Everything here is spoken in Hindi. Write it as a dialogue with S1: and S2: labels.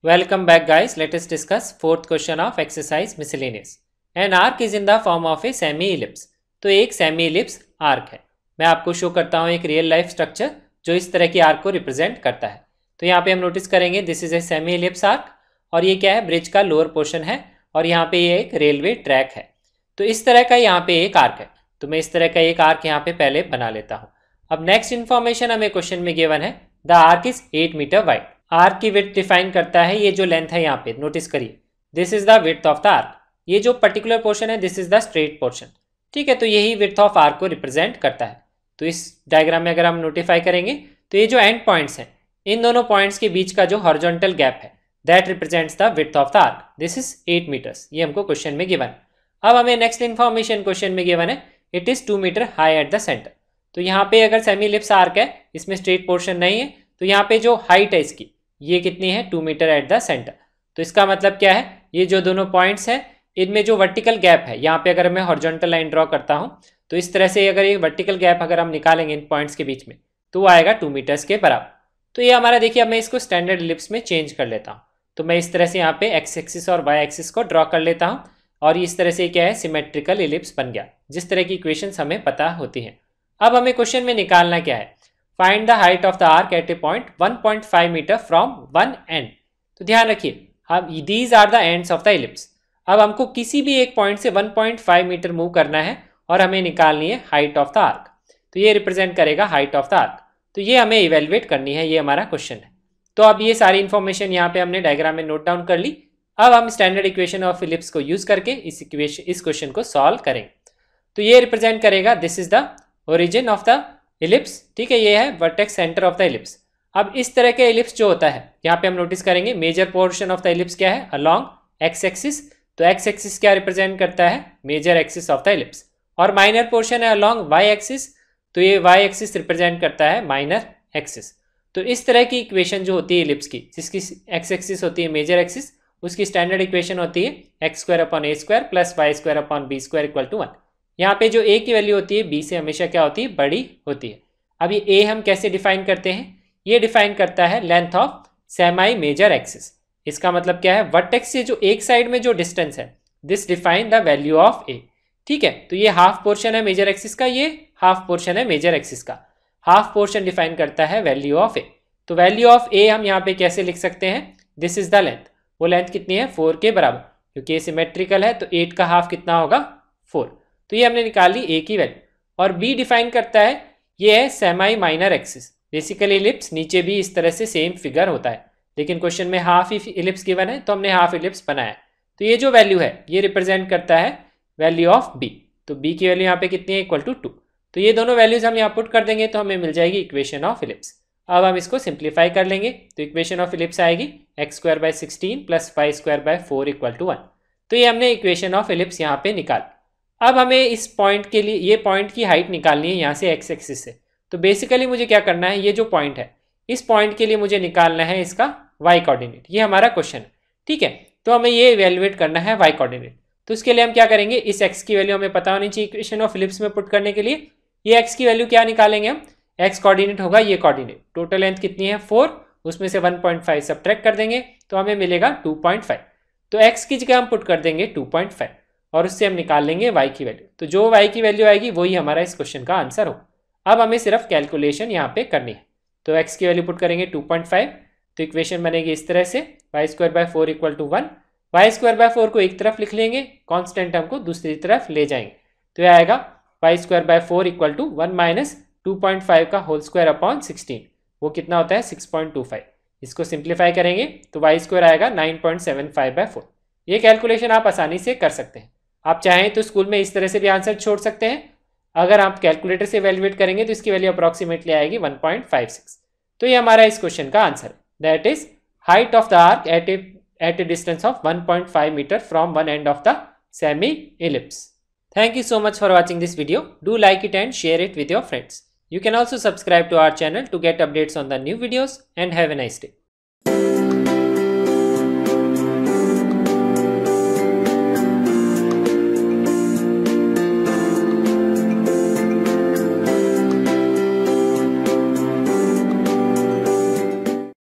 S1: Welcome back guys, let us discuss fourth question of exercise miscellaneous. An arc is in the form of a semi-ellipse. तो एक सेमी इलिप्स आर्क है। मैं आपको शो करता हूँ एक रियल लाइफ स्ट्रक्चर जो इस तरह की आर्क को रिप्रेजेंट करता है। तो यहाँ पे हम नोटिस करेंगे this is a semi ellipse arc और ये क्या है, ब्रिज का लोअर पोर्शन है और यहाँ पे ये एक रेलवे ट्रैक है। तो इस तरह का यहाँ पे एक आर्क है। तो मैं इस तरह का एक आर्क यहाँ पे पहले बना लेता हूँ। अब नेक्स्ट इन्फॉर्मेशन हमें क्वेश्चन में गिवन है the arc is 8 metre wide. Arc की विड्थ डिफाइन करता है ये जो लेंथ है यहाँ पे, नोटिस करिए this is the width of the arc. ये जो पर्टिकुलर पोर्शन है this is the straight portion, ठीक है। तो यही विड्थ ऑफ आर्क को रिप्रेजेंट करता है। तो इस डायग्राम में अगर हम नोटिफाई करेंगे तो ये जो एंड पॉइंट्स हैं इन दोनों पॉइंट्स के बीच का जो हॉरिजॉन्टल गैप है that represents the width of the arc. This is 8 metres. ये हमको क्वेश्चन में गिवन। अब हमें नेक्स्ट इन्फॉर्मेशन क्वेश्चन में गिवन है it is 2 metre high at the centre. तो यहाँ पे अगर सेमी इलिप्स आर्क है, इसमें स्ट्रेट पोर्शन नहीं है, तो यहाँ पे जो हाइट है इसकी ये कितनी है, 2 मीटर एट द सेंटर। तो इसका मतलब क्या है, ये जो दोनों पॉइंट्स हैं इनमें जो वर्टिकल गैप है, यहाँ पे अगर मैं हॉरिजॉन्टल लाइन ड्रॉ करता हूँ तो इस तरह से अगर ये वर्टिकल गैप अगर हम निकालेंगे इन पॉइंट्स के बीच में तो वो आएगा 2 मीटर्स के बराबर। तो ये हमारा देखिए, अब मैं इसको स्टैंडर्ड इलिप्स में चेंज कर लेता हूँ। तो मैं इस तरह से यहाँ पे एक्स एक्सिस और वाई एक्सिस को ड्रॉ कर लेता हूँ और इस तरह से क्या है, सिमेट्रिकल इलिप्स बन गया, जिस तरह की इक्वेशंस हमें पता होती हैं। अब हमें क्वेश्चन में निकालना क्या है, find the height of the arc at a point 1.5 metre from one end. तो ध्यान रखिए, अब these are the ends of the ellipse. अब हमको किसी भी एक पॉइंट से 1.5 मीटर मूव करना है और हमें निकालनी है हाइट ऑफ द आर्क। तो ये रिप्रेजेंट करेगा हाइट ऑफ द आर्क। तो ये हमें इवेल्युएट करनी है, ये हमारा क्वेश्चन है। तो अब ये सारी इंफॉर्मेशन यहाँ पे हमने डायग्राम में नोट डाउन कर ली। अब हम स्टैंडर्ड इक्वेशन ऑफ इलिप्स को यूज करके इस क्वेश्चन को सॉल्व करेंगे। तो ये रिप्रेजेंट करेगा this is the origin of the ellipse, ठीक है। ये है vertex centre of the ellipse. अब इस तरह के इलिप्स जो होता है यहाँ पे हम नोटिस करेंगे major portion of the ellipse क्या है, अलोंग एक्स एक्सिस। तो एक्स एक्सिस क्या रिप्रेजेंट करता है, major axis of the ellipse. और माइनर पोर्शन है अलोंग वाई एक्सिस, तो ये वाई एक्सिस रिप्रेजेंट करता है माइनर एक्सिस। तो इस तरह की इक्वेशन जो होती है इलिप्स की, जिसकी एक्स एक्सिस होती है मेजर एक्सिस, उसकी स्टैंडर्ड इक्वेशन होती है x square upon a square plus y square upon b square equal to 1। यहाँ पे जो ए की वैल्यू होती है बी से हमेशा क्या होती है, बड़ी होती है। अब ये ए हम कैसे डिफाइन करते हैं, ये डिफाइन करता है length of semi major axis. इसका मतलब क्या है, वर्टेक्स से जो एक साइड में जो डिस्टेंस है this define the value of A, ठीक है। तो ये हाफ पोर्शन है मेजर एक्सिस का, ये हाफ पोर्शन है मेजर एक्सिस का। हाफ पोर्शन डिफाइन करता है वैल्यू ऑफ ए। तो वैल्यू ऑफ ए हम यहाँ पे कैसे लिख सकते हैं, दिस इज द लेंथ। वो लेंथ कितनी है, 4 के बराबर, क्योंकि ये सिमेट्रिकल है तो 8 का हाफ कितना होगा, 4। तो ये हमने निकाल ली ए की वैल्यू। और बी डिफाइन करता है, ये है semi minor axis. Basically ellipse नीचे भी इस तरह से सेम फिगर होता है, लेकिन क्वेश्चन में हाफ ही इलिप्स गिवन है तो हमने हाफ इलिप्स बनाया। तो ये जो वैल्यू है ये रिप्रेजेंट करता है वैल्यू ऑफ बी। तो बी की वैल्यू यहाँ पे कितनी है, इक्वल टू 2। तो ये दोनों वैल्यूज हम यहाँ पुट कर देंगे तो हमें मिल जाएगी इक्वेशन ऑफ इलिप्स। अब हम इसको सिंप्लीफाई कर लेंगे तो इक्वेशन ऑफ इलिप्स आएगी x square by 16 plus y square by 4 equal to 1। तो ये हमने इक्वेशन ऑफ इलिप्स यहाँ पे निकाल। अब हमें इस पॉइंट के लिए ये पॉइंट की हाइट निकालनी है यहाँ से एक्स एक्सिस से। तो बेसिकली मुझे क्या करना है, ये जो पॉइंट है इस पॉइंट के लिए मुझे निकालना है इसका वाई कोऑर्डिनेट। ये हमारा क्वेश्चन है, ठीक है। तो हमें ये इवेल्युएट करना है वाई कोऑर्डिनेट। तो इसके लिए हम क्या करेंगे, इस एक्स की वैल्यू हमें पता होनी चाहिए इक्वेशन ऑफ इलिप्स में पुट करने के लिए। ये एक्स की वैल्यू क्या निकालेंगे हम, एक्स कोऑर्डिनेट होगा ये कोऑर्डिनेट। टोटल लेंथ कितनी है 4, उसमें से 1.5 सब्ट्रैक्ट कर देंगे तो हमें मिलेगा 2.5। तो एक्स की जगह हम पुट कर देंगे 2.5 और उससे हम निकाल लेंगे y की वैल्यू। तो जो y की वैल्यू आएगी वही हमारा इस क्वेश्चन का आंसर हो। अब हमें सिर्फ कैलकुलेशन यहाँ पे करनी है। तो x की वैल्यू पुट करेंगे 2.5, तो इक्वेशन बनेगी इस तरह से y square by 4 equal to 1। Y square by 4 को एक तरफ लिख लेंगे, कॉन्स्टेंट टर्म को दूसरी तरफ ले जाएंगे। तो यह आएगा y square by 4 equal to 1 minus 2.5 का होल स्क्वायर अपॉन 16। वो कितना होता है 6.25। इसको सिंप्लीफाई करेंगे तो वाई स्क्वायर आएगा 9.75 बाय 4। ये कैलकुलेशन आप आसानी से कर सकते हैं। आप चाहें तो स्कूल में इस तरह से भी आंसर छोड़ सकते हैं। अगर आप कैलकुलेटर से वैल्यूएट करेंगे तो इसकी वैल्यू अप्रॉक्सीमेटली आएगी 1.56। तो ये हमारा इस क्वेश्चन का आंसर है, that is height of the arc at a distance of 1.5 metre from one end of the semi ellipse. Thank you so much for watching this video. Do like it and share it with your friends. You can also subscribe to our channel to get updates on the new videos and have a nice day.